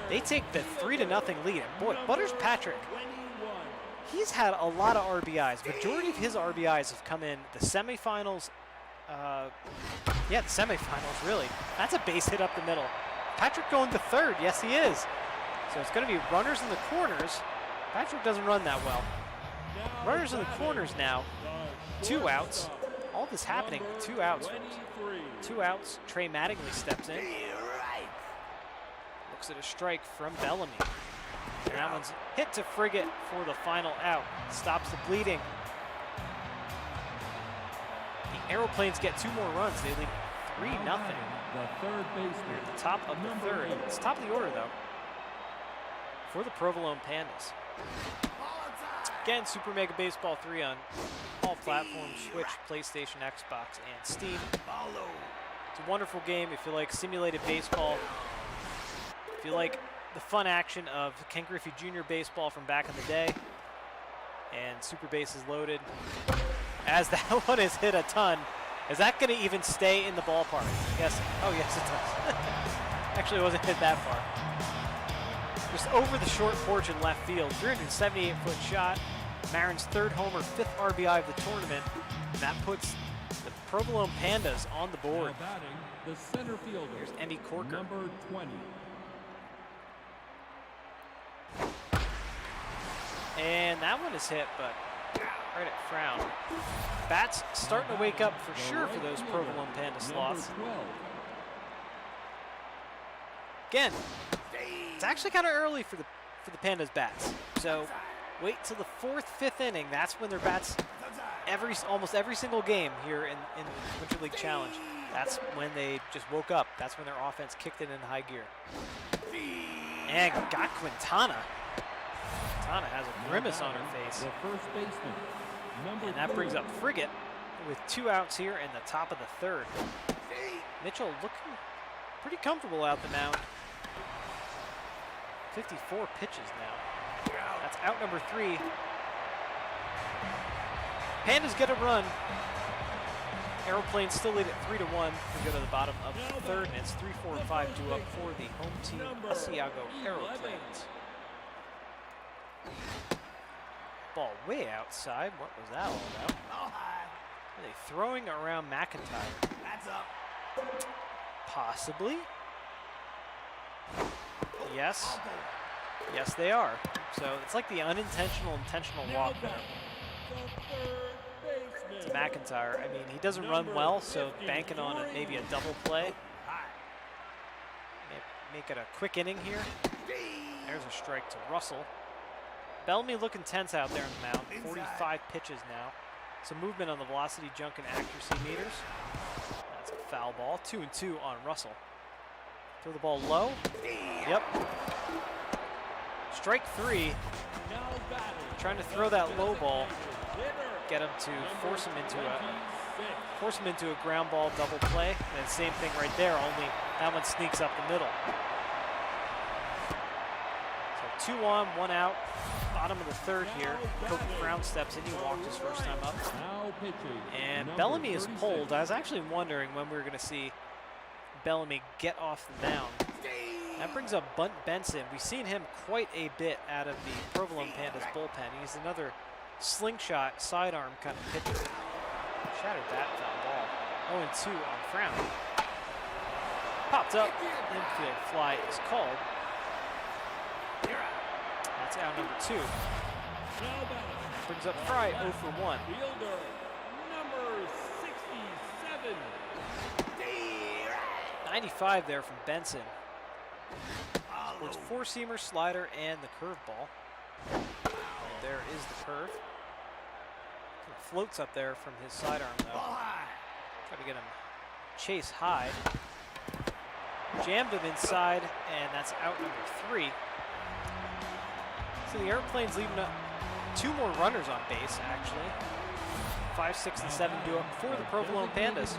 they take the 3-0 lead. And boy, Butters Patrick, he's had a lot of RBIs. Majority of his RBIs have come in the semifinals. Yeah, the semifinals, really. That's a base hit up the middle. Patrick going to third. Yes, he is. So it's going to be runners in the corners. Patrick doesn't run that well. Runners in the corners now. 2 outs. All this happening with 2 outs. 2 outs. Trey Mattingly steps in. Looks at a strike from Bellamy. And that one's hit to Frigate for the final out. Stops the bleeding. The Aeroplanes get 2 more runs. They lead 3-0. The third baseman. At the top of the third. It's top of the order, though, for the Provolone Pandas. Again, Super Mega Baseball 3 on all platforms, Switch, PlayStation, Xbox, and Steam. It's a wonderful game if you like simulated baseball, if you like the fun action of Ken Griffey Jr. baseball from back in the day, and Super Bases Loaded. As that one is hit a ton. Is that going to even stay in the ballpark? Yes. Oh, yes, it does. Actually, it wasn't hit that far. Just over the short porch in left field. 378-foot shot. Marin's 3rd homer, 5th RBI of the tournament. And that puts the Provolone Pandas on the board. Now batting, the center fielder. Here's Emmy Corker. Number 20. And that one is hit, but right at Frown. Bats starting to wake up for sure for those Provolone Panda sloths. Again, it's actually kind of early for the Pandas bats. So wait till the 4th, 5th inning. That's when their bats almost every single game here in Winter League Challenge. That's when they just woke up. That's when their offense kicked it in high gear. And got Quintana. Quintana has a grimace on her face. The first baseman. And that brings up Frigate with 2 outs here in the top of the 3rd. Mitchell looking pretty comfortable out the mound. 54 pitches now. That's out number 3. Pandas get a run. Aeroplanes still lead at 3-1. We go to the bottom of the 3rd, and it's 3, 4, and 5 due up for the home team, Asiago Aeroplanes. Ball way outside. What was that all about? Are they throwing around McIntyre? That's up. Possibly. Yes. Yes, they are. So it's like the unintentional, intentional walk there to McIntyre. I mean, he doesn't run well, so banking on maybe a double play. Make it a quick inning here. There's a strike to Russell. Bellamy looking tense out there on the mound. 45 pitches now. Some movement on the velocity, junk, and accuracy meters. That's a foul ball. 2-2 on Russell. Throw the ball low. Yep. Strike 3. Trying to throw that low ball. Get him to force him into a ground ball double play. And same thing right there, only that one sneaks up the middle. 2 on, 1 out. Bottom of the third here. Kobe Brown steps in. He walked his first time up. Now pitching. And number Bellamy is 36. pulled. I was actually wondering when we were going to see Bellamy get off the mound. That brings up Bunt Benson. We've seen him quite a bit out of the Provolone Pandas bullpen. He's another slingshot, sidearm kind of pitcher. Shattered that foul ball. 0-2 on Frown. Popped up. Infield fly is called. That's out number 2. Brings up Fry 0 for 1. Fielder, number 67. 95 there from Benson. Scores 4-seamer, slider, and the curveball. And there is the curve. Kind of floats up there from his sidearm, though. Try to get him chase high. Jammed him inside, and that's out number 3. So the Airplanes leaving up 2 more runners on base, actually. 5, 6, and 7 due up for the Provolone Pandas.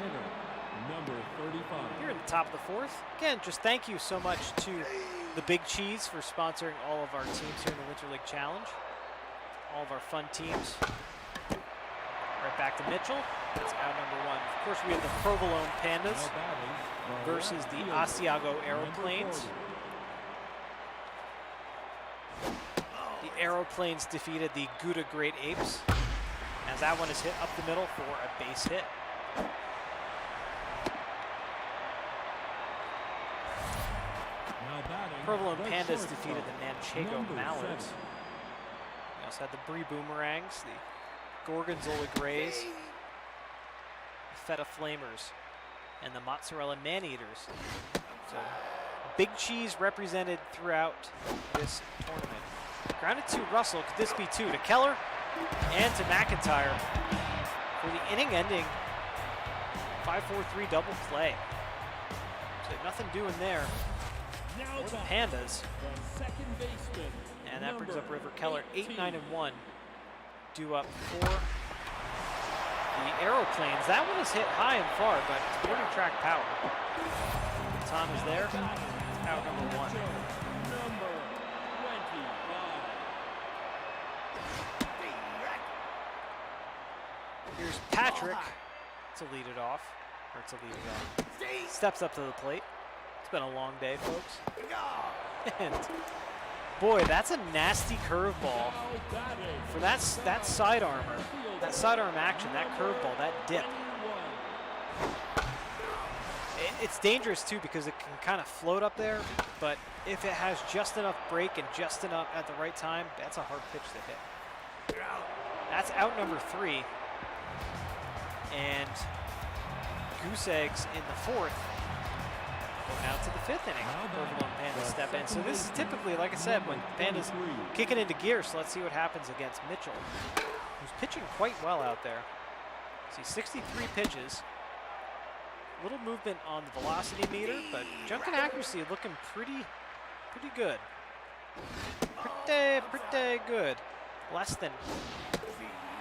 Number 35. Here in the top of the 4th. Again, just thank you so much to the Big Cheese for sponsoring all of our teams here in the Winter League Challenge. All of our fun teams. Right back to Mitchell. That's out number 1. Of course, we have the Provolone Pandas versus the Asiago Aeroplanes. The Aeroplanes defeated the Gouda Great Apes, as that one is hit up the middle for a base hit. Provolone Pandas defeated the Manchego Mallards. We also had the Brie Boomerangs, the Gorgonzola Grays, the Feta Flamers, and the Mozzarella Maneaters. So Big Cheese represented throughout this tournament. Grounded to Russell. Could this be 2 to Keller and to McIntyre for the inning-ending 5-4-3 double play. So nothing doing there for the Pandas. And that brings up River Keller 8, 9, and 1. Due up for the Aeroplanes. That one is hit high and far, but it's 40 track power. Tom is there. Out number 1. Here's Patrick to lead it off, or to lead it off. Steps up to the plate. It's been a long day, folks. And boy, that's a nasty curveball for that sidearm action, that curveball, that dip. It's dangerous too because it can kind of float up there, but if it has just enough break and just enough at the right time, that's a hard pitch to hit. That's out number 3. And goose eggs in the 4th. Going out to the 5th inning. Provolone Pandas step in. So this is typically, like I said, when Pandas kicking into gear. So let's see what happens against Mitchell, who's pitching quite well out there. See, 63 pitches. Little movement on the velocity meter, but junk and accuracy looking pretty good. Pretty good. Less than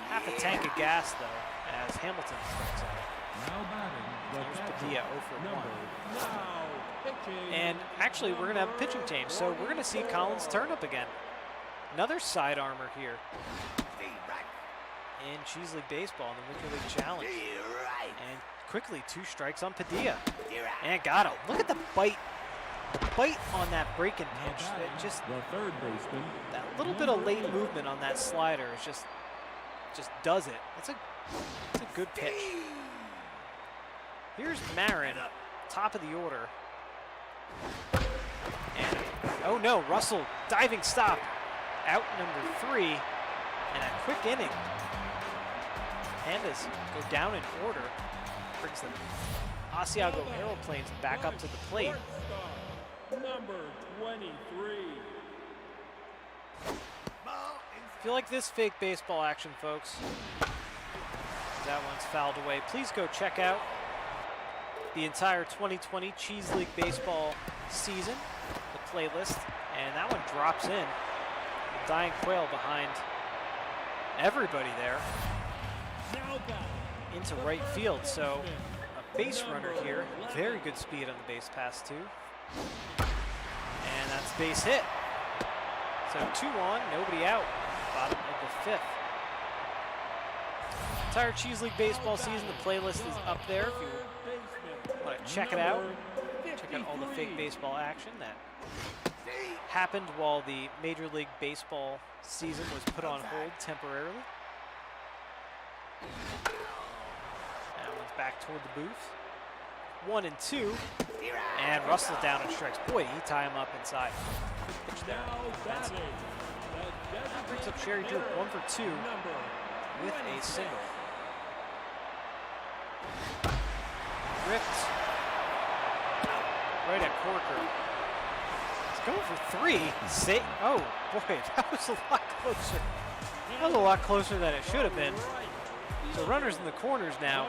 half a tank of gas, though, as Hamilton strikes out. There's Padilla 0 for 1. And actually, we're going to have a pitching change, so we're going to see Collins turn up again. Another side armor here in Cheese League Baseball in the Winter League Challenge. And quickly, 2 strikes on Padilla. And got him. Look at the bite. Bite on that breaking pitch. It just, the third baseman, that little bit of late movement on that slider is just does it. It's a good pitch. Here's Marin, top of the order. And, oh no, Russell, diving stop. Out number 3, and a quick inning. Pandas go down in order. Brings the Asiago Aeroplanes back up to the plate. number 23. If you like this fake baseball action, folks, that one's fouled away. Please go check out the entire 2020 Cheese League Baseball season, the playlist, and that one drops in. Dying Quail behind everybody there into right field. So a base runner here, very good speed on the base pass too. And that's base hit. So 2 on, nobody out. Bottom of the 5th. Entire Cheese League baseball season. The playlist is up there if you want to check it out. Check out all the fake baseball action that happened while the Major League Baseball season was put on hold temporarily. That one's back toward the booth. 1 and 2. And Russell down and strikes. Boy, he tie him up inside. Good pitch there. That brings up Sherry Drew, 1 for 2 with a single. Ripped right at Corker. He's going for 3. Oh boy, that was a lot closer. That was a lot closer than it should have been. So runners in the corners now.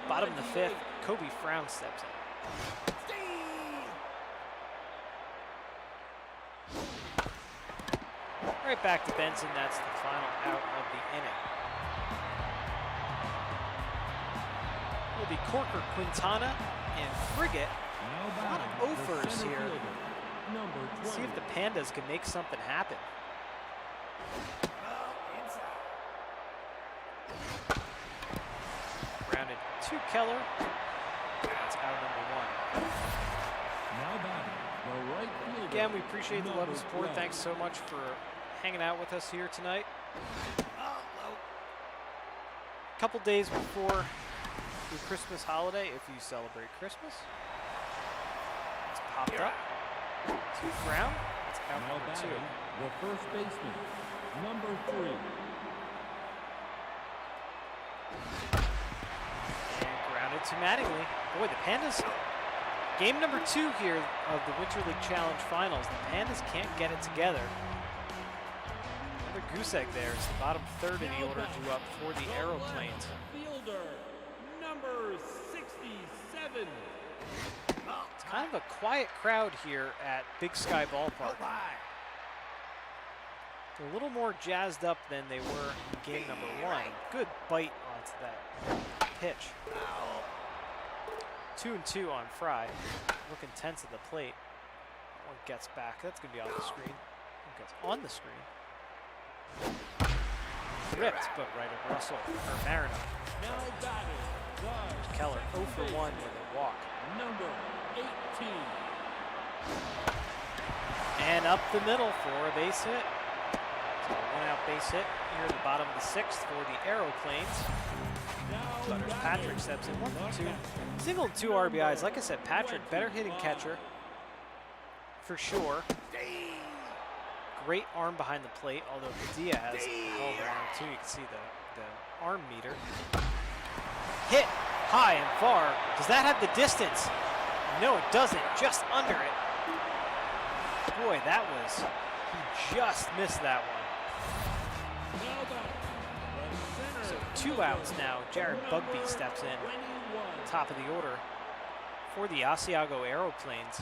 Bottom of the 5th. Kobe Frown steps in. Right back to Benson. That's the final out of the inning. Will be Corker, Quintana, and Frigate. A lot of offers here. Let's see if the Pandas can make something happen. Grounded to Keller. That's out number 1. Again, we appreciate the love and support. Thanks so much for hanging out with us here tonight. A couple days before the Christmas holiday, if you celebrate Christmas. It's popped up. To Frown. It's out number 2. The first baseman, number 3. And grounded to Mattingly. Boy, the Pandas, game number 2 here of the Winter League Challenge Finals. The Pandas can't get it together. Another goose egg there. It's the bottom 3rd in the order due up for the Aeroplanes. Fielder, number 67. It's kind of a quiet crowd here at Big Sky Ballpark. They're a little more jazzed up than they were in game number 1. Good bite onto that pitch. 2 and 2 on Fry. Looking tense at the plate. That one gets back. That's going to be off the screen. It gets on the screen. Ripped, but right at Russell, or Marino. There's Keller, 0 for 1 with a walk. Number 18. And up the middle for a base hit. So a 1-out base hit here at the bottom of the 6th for the Aeroplanes. Butters Patrick steps in, 1 for 2. Single and 2 RBIs. Like I said, Patrick, better hitting catcher for sure. Great arm behind the plate, although Padilla has a hell of an arm too. You can see the arm meter. Hit high and far. Does that have the distance? No, it doesn't. Just under it. Boy, that was, he just missed that one. So 2 outs now. Jared Bugby steps in. Top of the order for the Asiago Aeroplanes.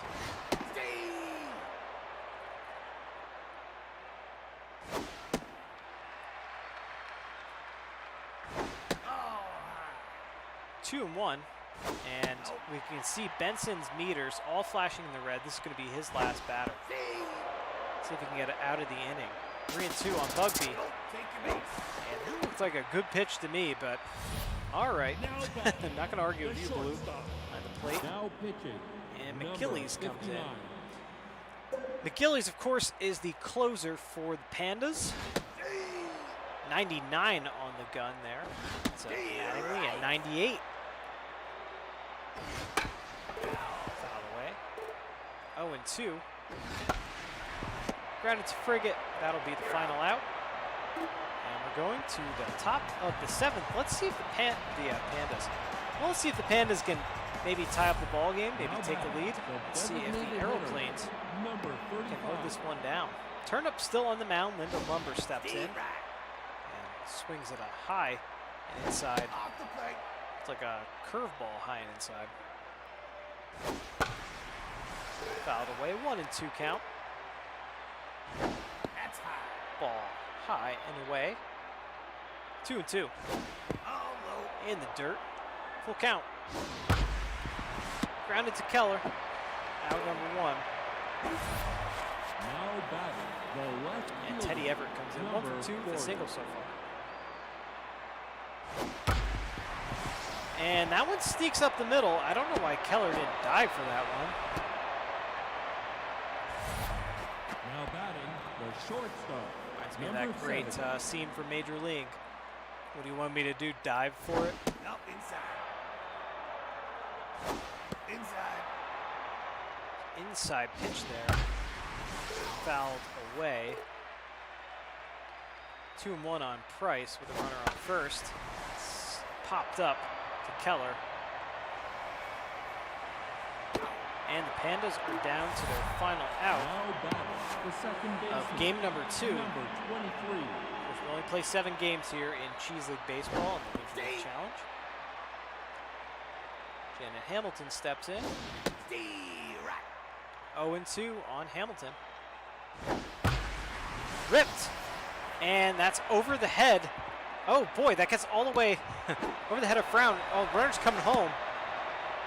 Two and 1, and we can see Benson's meters all flashing in the red. This is going to be his last batter. See if he can get it out of the inning. 3 and 2 on Bugby. And that looks like a good pitch to me, but all right. I'm not going to argue with you, Blue. At the plate. And McKillies comes in. McKillies, of course, is the closer for the Pandas. 99 on the gun there. So Mattingly at 98. Foul away. 0 and 2. Grounded to Frigate. That'll be the final out. And we're going to the top of the 7th. Let's see if the Pandas. Well, let's see if the Pandas can maybe tie up the ball game, maybe take the lead. Let's see if the Aeroplanes can hold this one down. Turnup still on the mound. Lyndon Lumber steps in and swings at a high and inside. It's like a curveball high and inside. Fouled away. 1 and 2 count. That's high. Ball high and away. 2 and 2. In the dirt. Full count. Grounded to Keller. Out number 1. Now batting the left And fielder, Teddy Everett comes in. 1 number for 2 with a 40. single so far. And that one sneaks up the middle. I don't know why Keller didn't dive for that one. Now batting the shortstop. Reminds me of number that great 7. scene from Major League. What do you want me to do? Dive for it? Up inside. Inside. Inside pitch there. Fouled away. 2-1 on Price with a runner on first. It's popped up to Keller. And the Pandas are down to their final out Now batting the second of baseman, game number 2. number 23. We only play 7 games here in Cheese League Baseball in the Winter League Challenge. Janet Hamilton steps in. 0-2 on Hamilton. Ripped! And that's over the head. Oh boy, that gets all the way over the head of Frown. Oh, runner's coming home.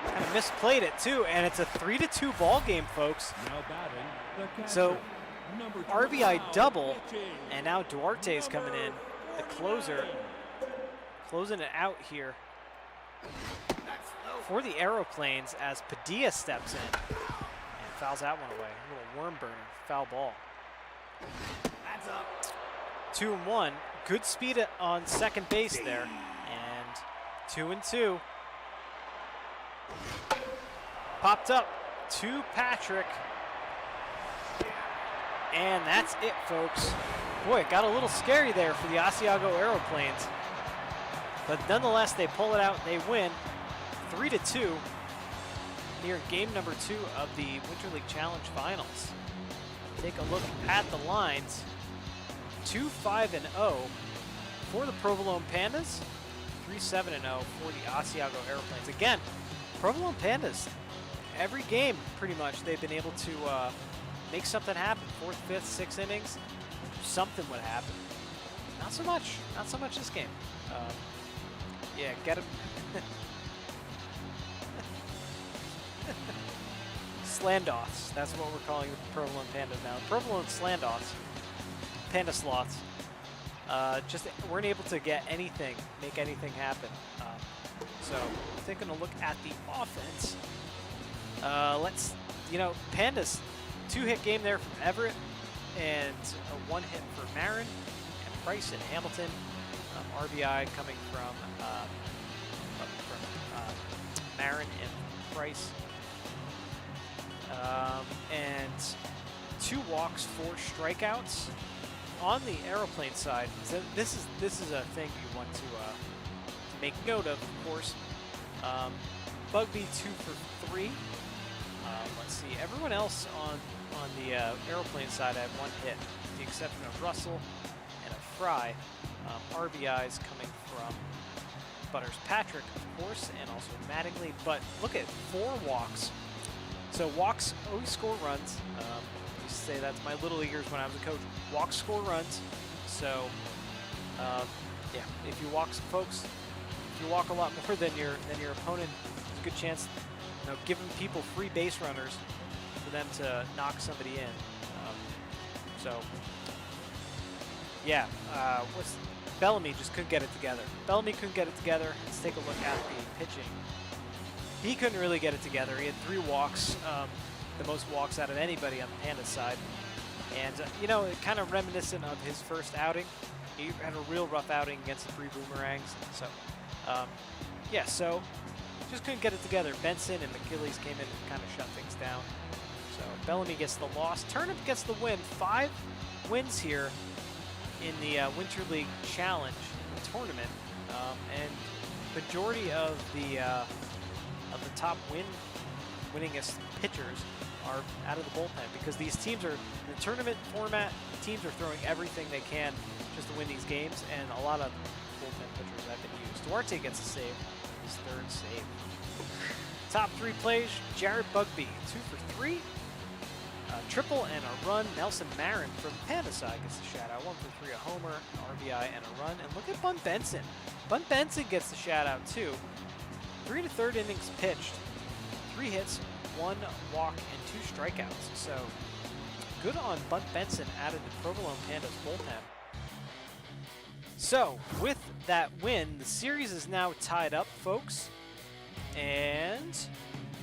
Kind of misplayed it too, and it's a 3-2 ball game, folks. Now batting the catcher, So, number RBI 12, double, pitching, and now Duarte is coming in, the closer, closing it out here for the Aeroplanes as Padilla steps in and fouls that one away. A little worm burner, foul ball. That's up. 2-1, good speed on second base there, and 2-2. Popped up to Patrick. And that's it, folks. Boy, it got a little scary there for the Asiago Aeroplanes. But nonetheless, they pull it out and they win 3-2 here in game number 2 of the Winter League Challenge Finals. Take a look at the lines. 2-5-0 for the Provolone Pandas. 3-7-0 for the Asiago Aeroplanes. Again, Provolone Pandas, every game pretty much they've been able to make something happen. 4th, 5th, 6th innings, something would happen. Not so much this game. Yeah, get him. Slandoths, that's what we're calling the Provolone Pandas now. Provolone Slandoths, Panda Sloths. Just weren't able to get anything, make anything happen. So taking a look at the offense. Let's, Pandas, 2-hit game there from Everett and a 1-hit for Marin and Price and Hamilton. RBI coming from Marin and Price. And 2 walks, 4 strikeouts. On the Aeroplane side, so this is a thing you want to make note of course. Bugby 2 for 3. Let's see, everyone else on the Aeroplane side had 1 hit, with the exception of Russell and a Fry. RBIs coming from Butters Patrick, of course, and also Mattingly. But look at 4 walks. So walks always score runs. I used to say that's my little leaguers when I was a coach. Walks score runs. So yeah, if you walk, folks, if you walk a lot more than your opponent, there's a good chance, giving people free base runners for them to knock somebody in. So yeah, Bellamy just couldn't get it together. Bellamy couldn't get it together. Let's take a look at the pitching. He couldn't really get it together. He had 3 walks, the most walks out of anybody on the Panda side. And, kind of reminiscent of his first outing. He had a real rough outing against the 3 Boomerangs. So, yeah, so just couldn't get it together. Benson and McGillies came in and kind of shut things down. So Bellamy gets the loss. Turnip gets the win. 5 wins here in the Winter League Challenge tournament. And majority of the top winningest pitchers are out of the bullpen, because these teams are, in the tournament format, teams are throwing everything they can just to win these games, and a lot of bullpen pitchers have been used. Duarte gets a save, his 3rd save. Top 3 plays, Jared Bugby, 2 for 3. Triple and a run. Nelson Marin from Panda side gets the shout out. 1 for 3, a homer, an RBI, and a run. And look at Bun Benson. Bun Benson gets the shout out too. 3 1/3 innings pitched, 3 hits, 1 walk, and 2 strikeouts. So good on Bud Benson added to Provolone Pandas bullpen. So, with that win, the series is now tied up, folks. And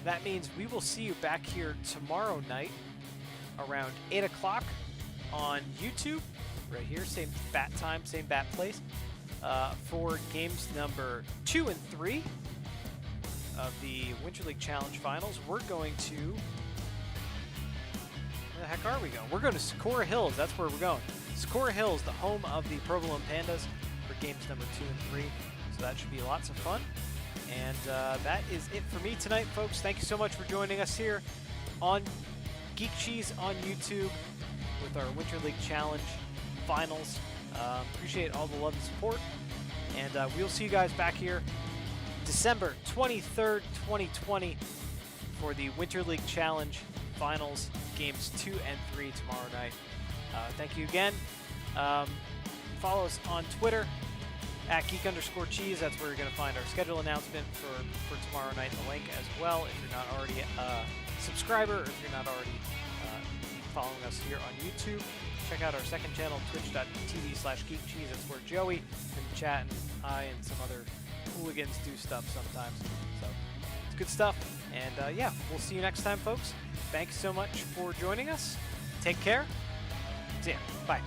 that means we will see you back here tomorrow night around 8 o'clock on YouTube. Right here, same bat time, same bat place. For games number 2 and 3 of the Winter League Challenge Finals. We're going to... Where the heck are we going? We're going to Socorro Hills. That's where we're going. Socorro Hills, the home of the Provolone Pandas, for games number 2 and 3. So that should be lots of fun. And that is it for me tonight, folks. Thank you so much for joining us here on Geek Cheese on YouTube with our Winter League Challenge Finals. Appreciate all the love and support. And we'll see you guys back here December 23rd, 2020 for the Winter League Challenge Finals, games 2 and 3 tomorrow night. Thank you again. Follow us on Twitter at geek_cheese. That's where you're going to find our schedule announcement for tomorrow night. The link as well if you're not already a subscriber or if you're not already following us here on YouTube. Check out our second channel, twitch.tv/geekcheese. That's where Joey and chat and I and some other hooligans do stuff sometimes. So it's good stuff. And yeah, we'll see you next time, folks. Thanks so much for joining us. Take care. See ya. Bye.